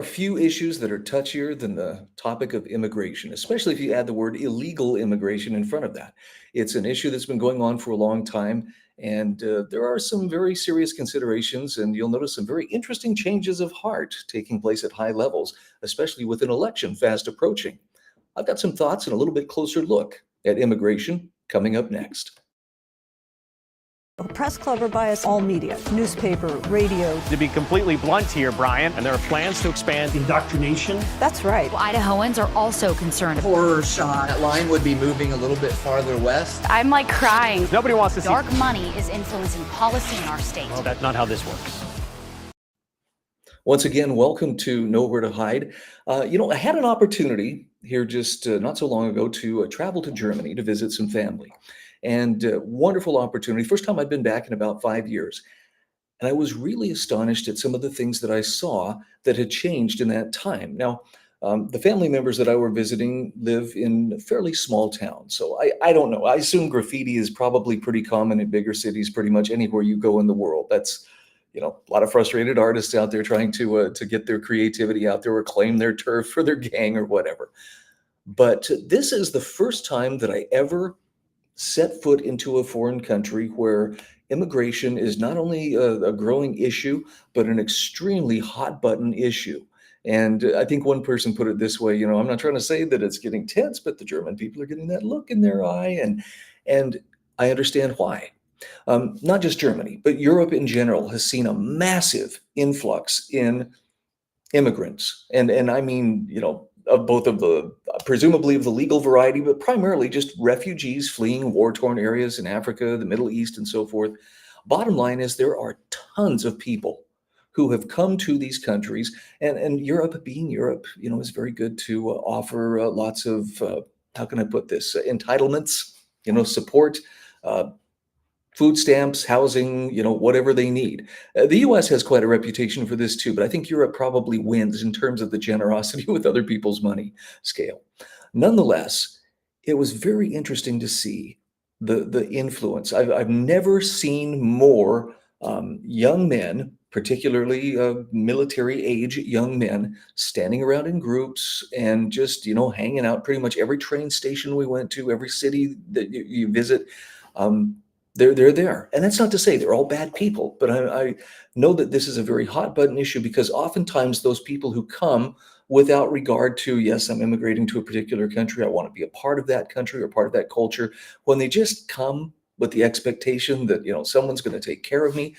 A few issues that are touchier than the topic of immigration, especially if you add the word illegal immigration in front of that. It's an issue that's been going on for a long time, and there are some very serious considerations, and you'll notice some very interesting changes of heart taking place at high levels, especially with an election fast approaching. I've got some thoughts and a little bit closer look at immigration coming up next. The press club are biased all media, newspaper, radio. To be completely blunt here, Brian, and there are plans to expand indoctrination. That's right. Idahoans are also concerned. Horror shot. That line would be moving a little bit farther west. I'm like crying. Nobody wants to see dark money is influencing policy in our state. Well, that's not how this works. Once again, welcome to Nowhere to Hide. I had an opportunity here just not so long ago to travel to Germany to visit some family. And wonderful opportunity. First time I'd been back in about 5 years. And I was really astonished at some of the things that I saw that had changed in that time. Now, the family members that I were visiting live in a fairly small town. So I don't know. I assume graffiti is probably pretty common in bigger cities, pretty much anywhere you go in the world. That's, a lot of frustrated artists out there trying to get their creativity out there or claim their turf for their gang or whatever. But this is the first time that I ever set foot into a foreign country where immigration is not only a growing issue, but an extremely hot button issue. And I think one person put it this way, I'm not trying to say that it's getting tense, but the German people are getting that look in their eye. And I understand why. Not just Germany, but Europe in general has seen a massive influx in immigrants. And I mean, of both of the, presumably of the legal variety, but primarily just refugees fleeing war-torn areas in Africa, the Middle East, and so forth. Bottom line is there are tons of people who have come to these countries, and Europe, being Europe, is very good to offer lots of, how can I put this, entitlements, support, food stamps, housing, whatever they need. The US has quite a reputation for this too, but I think Europe probably wins in terms of the generosity with other people's money scale. Nonetheless, it was very interesting to see the influence. I've never seen more young men, particularly military age young men, standing around in groups and just, hanging out. Pretty much every train station we went to, every city that you visit, they're there. And that's not to say they're all bad people, but I know that this is a very hot button issue because oftentimes those people who come without regard to, yes, I'm immigrating to a particular country, I want to be a part of that country or part of that culture, when they just come with the expectation that, someone's going to take care of me,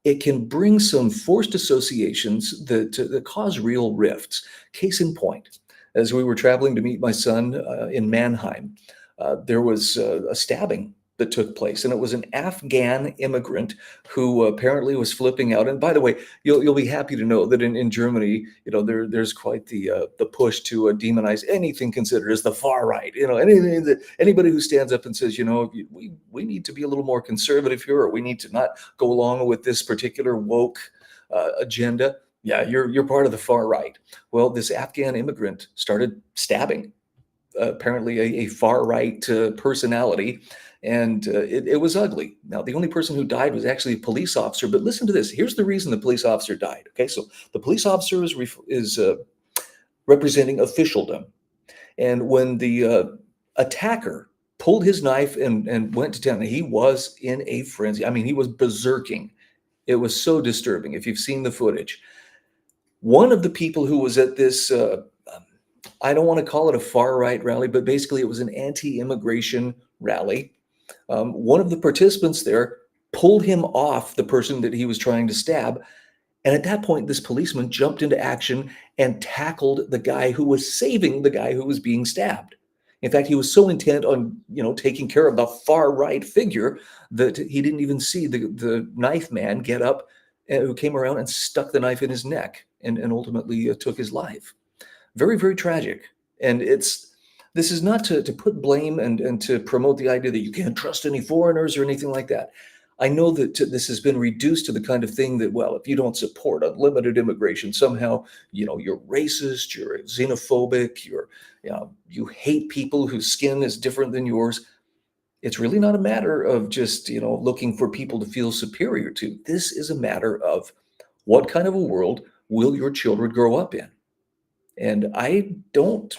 it can bring some forced associations that cause real rifts. Case in point, as we were traveling to meet my son in Mannheim, there was a stabbing that took place, and it was an Afghan immigrant who apparently was flipping out. And by the way, you'll be happy to know that in Germany, there's quite the push to demonize anything considered as the far right. Anything that anybody who stands up and says, we need to be a little more conservative here, or we need to not go along with this particular woke agenda. Yeah, you're part of the far right. Well, this Afghan immigrant started stabbing apparently a far right personality. And it was ugly. Now, the only person who died was actually a police officer. But listen to this. Here's the reason the police officer died. Okay, so the police officer is representing officialdom. And when the attacker pulled his knife and went to town, he was in a frenzy. I mean, he was berserking. It was so disturbing if you've seen the footage. One of the people who was at this, I don't want to call it a far right rally, but basically it was an anti-immigration rally. One of the participants there pulled him off the person that he was trying to stab. And at that point, this policeman jumped into action and tackled the guy who was saving the guy who was being stabbed. In fact, he was so intent on, taking care of the far right figure that he didn't even see the knife man get up who came around and stuck the knife in his neck and ultimately took his life. Very, very tragic. And this is not to put blame and to promote the idea that you can't trust any foreigners or anything like that. I know that this has been reduced to the kind of thing that, well, if you don't support unlimited immigration, somehow, you're racist, you're xenophobic, you hate people whose skin is different than yours. It's really not a matter of just, looking for people to feel superior to. This is a matter of what kind of a world will your children grow up in? And I don't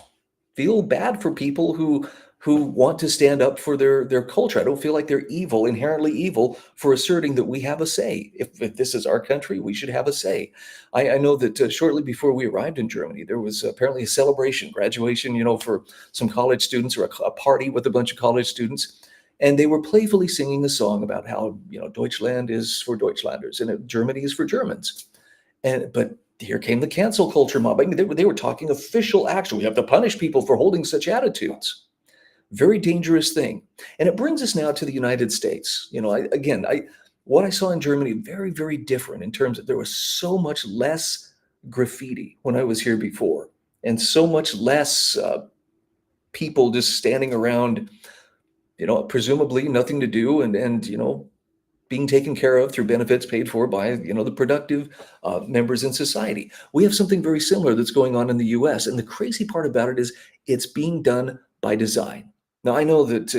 feel bad for people who want to stand up for their culture. I don't feel like they're evil, inherently evil, for asserting that we have a say. If this is our country, we should have a say. I know that shortly before we arrived in Germany, there was apparently a celebration, graduation, for some college students, or a party with a bunch of college students. And they were playfully singing a song about how, Deutschland is for Deutschlanders and Germany is for Germans. But here came the cancel culture mob. I mean, they were talking official action. We have to punish people for holding such attitudes. Very dangerous thing. And it brings us now to the United States. What I saw in Germany, very, very different in terms of there was so much less graffiti when I was here before, and so much less people just standing around, presumably nothing to do, and being taken care of through benefits paid for by the productive members in society. We have something very similar that's going on in the U.S. And the crazy part about it is it's being done by design. Now, I know that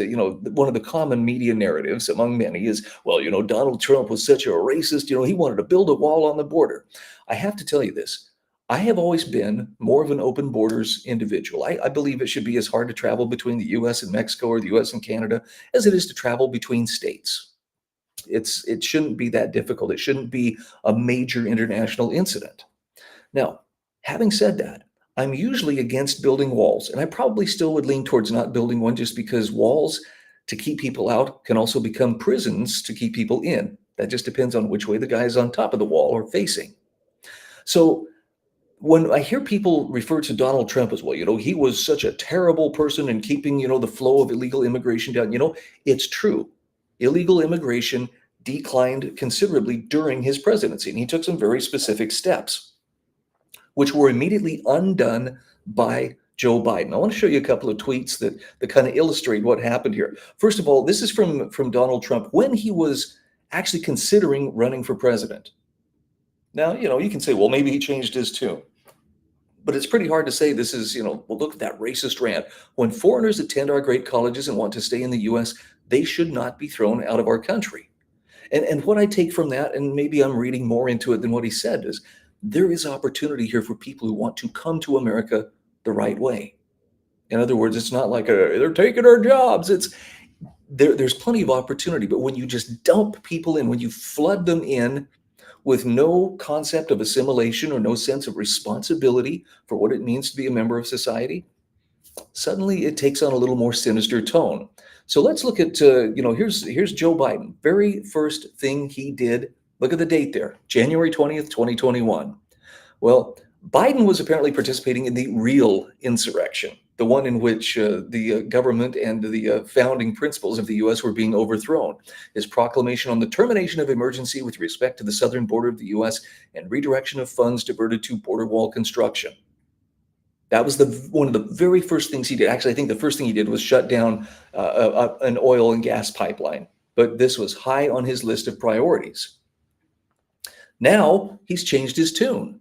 one of the common media narratives among many is, well, Donald Trump was such a racist. He wanted to build a wall on the border. I have to tell you this. I have always been more of an open borders individual. I believe it should be as hard to travel between the U.S. and Mexico, or the U.S. and Canada, as it is to travel between states. It shouldn't be that difficult. It shouldn't be a major international incident. Now, having said that, I'm usually against building walls, and I probably still would lean towards not building one, just because walls to keep people out can also become prisons to keep people in. That just depends on which way the guys on top of the wall are facing. So when I hear people refer to Donald Trump as, well, he was such a terrible person in keeping, the flow of illegal immigration down, it's true. Illegal immigration declined considerably during his presidency, and he took some very specific steps, which were immediately undone by Joe Biden. I want to show you a couple of tweets that kind of illustrate what happened here. First of all, this is from Donald Trump when he was actually considering running for president. Now, you can say, well, maybe he changed his tune. But it's pretty hard to say this is, well, look at that racist rant. When foreigners attend our great colleges and want to stay in the U.S., they should not be thrown out of our country. And what I take from that, and maybe I'm reading more into it than what he said, is there is opportunity here for people who want to come to America the right way. In other words, it's not like they're taking our jobs. There's plenty of opportunity, but when you just dump people in, when you flood them in with no concept of assimilation or no sense of responsibility for what it means to be a member of society, suddenly it takes on a little more sinister tone. So let's look at, here's Joe Biden. Very first thing he did, look at the date there, January 20th, 2021. Well, Biden was apparently participating in the real insurrection, the one in which the government and the founding principles of the U.S. were being overthrown. His proclamation on the termination of emergency with respect to the southern border of the U.S. and redirection of funds diverted to border wall construction. That was one of the very first things he did. Actually, I think the first thing he did was shut down an oil and gas pipeline. But this was high on his list of priorities. Now he's changed his tune.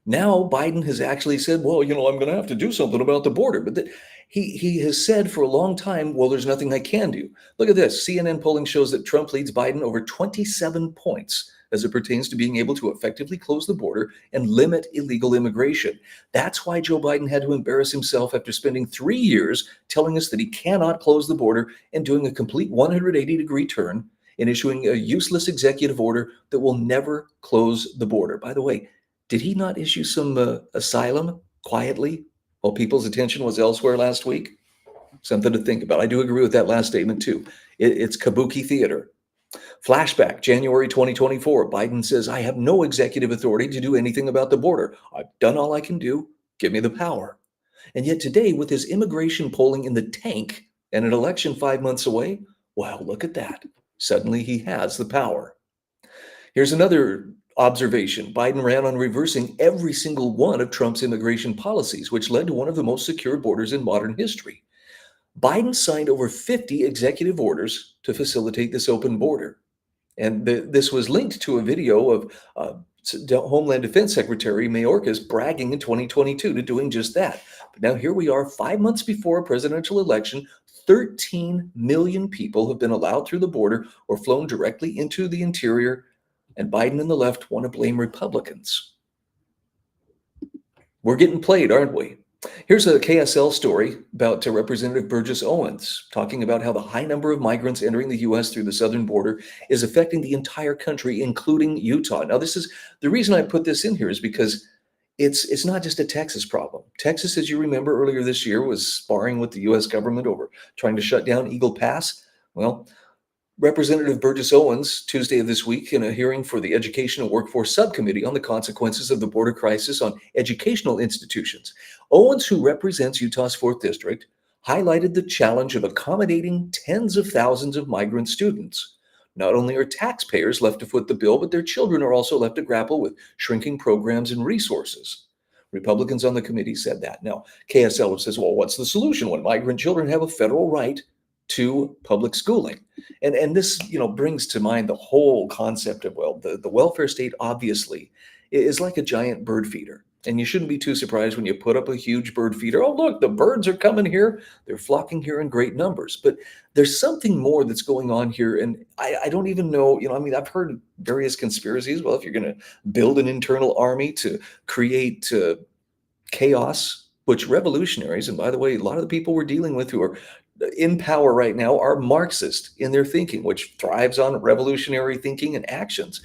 Now Biden has actually said, well, I'm going to have to do something about the border. But he has said for a long time, well, there's nothing I can do. Look at this. CNN polling shows that Trump leads Biden over 27 points as it pertains to being able to effectively close the border and limit illegal immigration. That's why Joe Biden had to embarrass himself after spending 3 years telling us that he cannot close the border and doing a complete 180-degree turn in issuing a useless executive order that will never close the border. By the way, did he not issue some asylum quietly while people's attention was elsewhere last week? Something to think about. I do agree with that last statement too. It's kabuki theater. Flashback, January 2024. Biden says, I have no executive authority to do anything about the border. I've done all I can do. Give me the power. And yet today, with his immigration polling in the tank and an election 5 months away, well, look at that. Suddenly he has the power. Here's another observation. Biden ran on reversing every single one of Trump's immigration policies, which led to one of the most secure borders in modern history. Biden signed over 50 executive orders to facilitate this open border. And this was linked to a video of Homeland Defense Secretary Mayorkas bragging in 2022 to doing just that. But now here we are 5 months before a presidential election. 13 million people have been allowed through the border or flown directly into the interior. And Biden and the left want to blame Republicans. We're getting played, aren't we? Here's a KSL story about Representative Burgess Owens talking about how the high number of migrants entering the U.S. through the southern border is affecting the entire country, including Utah. Now, this is the reason I put this in here is because it's not just a Texas problem. Texas, as you remember earlier this year, was sparring with the U.S. government over trying to shut down Eagle Pass. Well, Representative Burgess Owens, Tuesday of this week, in a hearing for the Education and Workforce Subcommittee on the consequences of the border crisis on educational institutions. Owens, who represents Utah's 4th District, highlighted the challenge of accommodating tens of thousands of migrant students. Not only are taxpayers left to foot the bill, but their children are also left to grapple with shrinking programs and resources. Republicans on the committee said that. Now, KSL says, well, what's the solution when migrant children have a federal right to public schooling? And this, brings to mind the whole concept of, well, the welfare state obviously is like a giant bird feeder. And you shouldn't be too surprised when you put up a huge bird feeder. Oh, look, the birds are coming here. They're flocking here in great numbers. But there's something more that's going on here. And I don't even know, I've heard various conspiracies. Well, if you're going to build an internal army to create chaos, which revolutionaries, and by the way, a lot of the people we're dealing with who are in power right now are Marxist in their thinking, which thrives on revolutionary thinking and actions.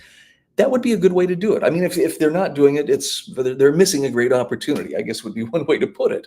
That would be a good way to do it. I mean, if they're not doing it, they're missing a great opportunity, I guess would be one way to put it.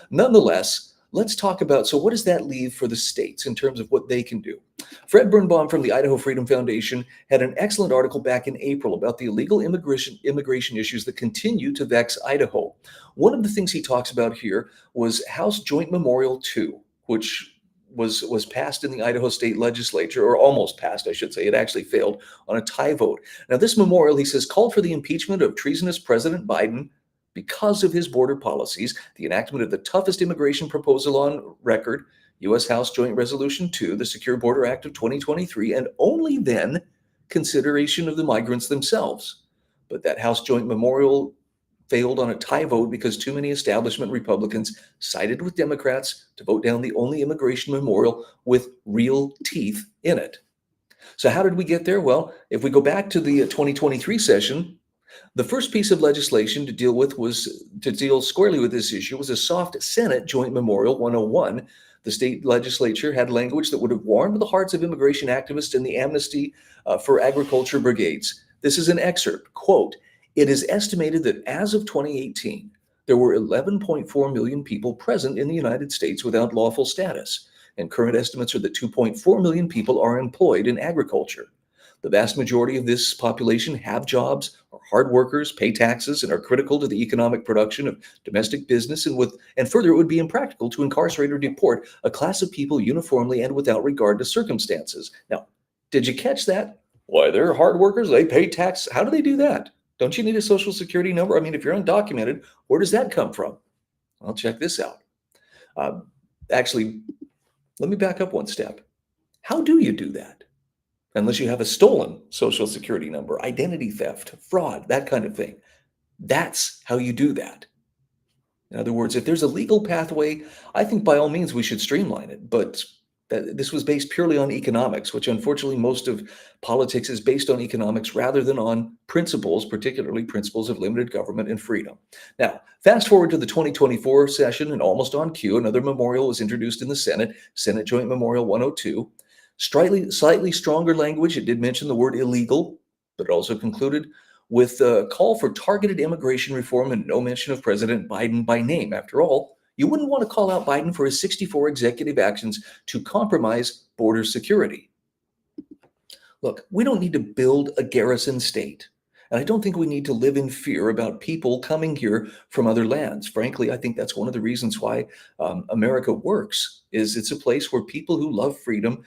Nonetheless, let's talk about, so what does that leave for the states in terms of what they can do? Fred Birnbaum from the Idaho Freedom Foundation had an excellent article back in April about the illegal immigration issues that continue to vex Idaho. One of the things he talks about here was House Joint Memorial 2, which was passed in the Idaho State Legislature, or almost passed, I should say. It actually failed on a tie vote. Now, this memorial, he says, called for the impeachment of treasonous President Biden because of his border policies, the enactment of the toughest immigration proposal on record, U.S. House Joint Resolution 2, the Secure Border Act of 2023, and only then consideration of the migrants themselves. But that House Joint Memorial failed on a tie vote because too many establishment Republicans sided with Democrats to vote down the only immigration memorial with real teeth in it. So how did we get there? Well, if we go back to the 2023 session, the first piece of legislation to deal squarely with this issue was a soft Senate Joint Memorial 101. The state legislature had language that would have warmed the hearts of immigration activists and the Amnesty for Agriculture brigades. This is an excerpt, quote, "It is estimated that as of 2018, there were 11.4 million people present in the United States without lawful status, and current estimates are that 2.4 million people are employed in agriculture. The vast majority of this population have jobs, are hard workers, pay taxes, and are critical to the economic production of domestic business, and further, it would be impractical to incarcerate or deport a class of people uniformly and without regard to circumstances." Now, did you catch that? Why, they're hard workers, they pay tax. How do they do that? Don't you need a social security number? I mean, if you're undocumented, where does that come from? Well, check this out. Actually, let me back up one step. How do you do that? Unless you have a stolen social security number, identity theft, fraud, that kind of thing. That's how you do that. In other words, if there's a legal pathway, I think by all means we should streamline it. But this was based purely on economics, which unfortunately most of politics is based on economics rather than on principles, particularly principles of limited government and freedom. Now, fast forward to the 2024 session, and almost on cue, another memorial was introduced in the Senate, Senate Joint Memorial 102. Slightly stronger language. It did mention the word illegal, but it also concluded with a call for targeted immigration reform and no mention of President Biden by name. After all, you wouldn't want to call out Biden for his 64 executive actions to compromise border security. Look, we don't need to build a garrison state. And I don't think we need to live in fear about people coming here from other lands. Frankly, I think that's one of the reasons why America works, is it's a place where people who love freedom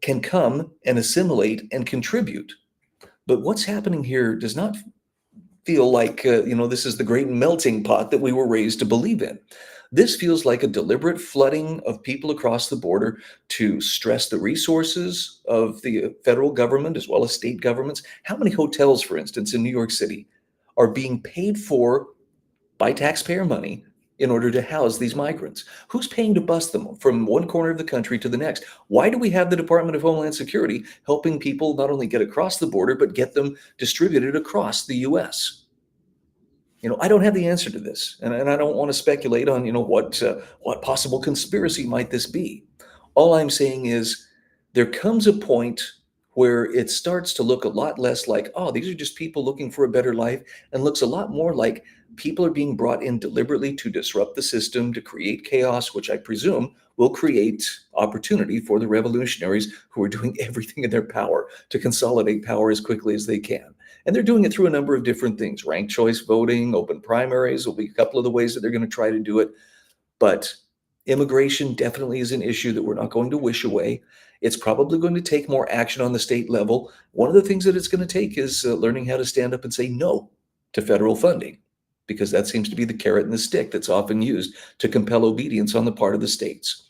can come and assimilate and contribute. But what's happening here does not feel like, this is the great melting pot that we were raised to believe in. This feels like a deliberate flooding of people across the border to stress the resources of the federal government as well as state governments. How many hotels, for instance, in New York City are being paid for by taxpayer money in order to house these migrants? Who's paying to bus them from one corner of the country to the next? Why do we have the Department of Homeland Security helping people not only get across the border, but get them distributed across the U.S.? I don't have the answer to this, and I don't want to speculate on, what possible conspiracy might this be. All I'm saying is there comes a point where it starts to look a lot less like, oh, these are just people looking for a better life, and looks a lot more like people are being brought in deliberately to disrupt the system, to create chaos, which I presume will create opportunity for the revolutionaries who are doing everything in their power to consolidate power as quickly as they can. And they're doing it through a number of different things. Ranked choice voting, open primaries will be a couple of the ways that they're going to try to do it. But immigration definitely is an issue that we're not going to wish away. It's probably going to take more action on the state level. One of the things that it's going to take is learning how to stand up and say no to federal funding, because that seems to be the carrot and the stick that's often used to compel obedience on the part of the states.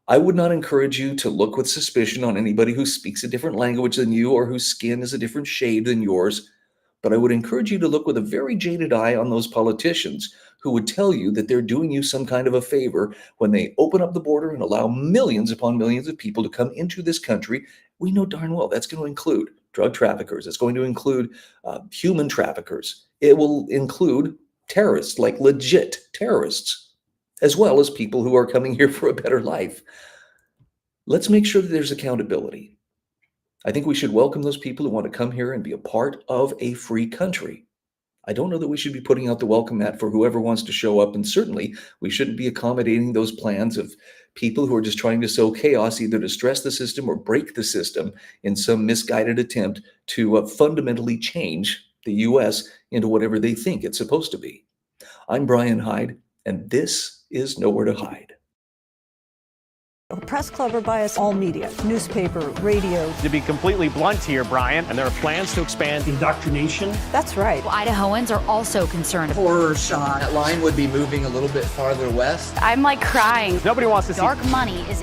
I would not encourage you to look with suspicion on anybody who speaks a different language than you or whose skin is a different shade than yours. But I would encourage you to look with a very jaded eye on those politicians who would tell you that they're doing you some kind of a favor when they open up the border and allow millions upon millions of people to come into this country. We know darn well that's going to include drug traffickers. It's going to include human traffickers. It will include terrorists, like legit terrorists, as well as people who are coming here for a better life. Let's make sure that there's accountability. I think we should welcome those people who want to come here and be a part of a free country. I don't know that we should be putting out the welcome mat for whoever wants to show up, and certainly we shouldn't be accommodating those plans of people who are just trying to sow chaos, either to stress the system or break the system in some misguided attempt to fundamentally change the U.S. into whatever they think it's supposed to be. I'm Brian Hyde, and this is Nowhere to Hide. Press Clever bias all media, newspaper, radio. To be completely blunt here, Brian, and there are plans to expand Indoctrination. That's right. Idahoans are also concerned. Horror shot. That line would be moving a little bit farther west. I'm like crying. Nobody wants to see Dark money is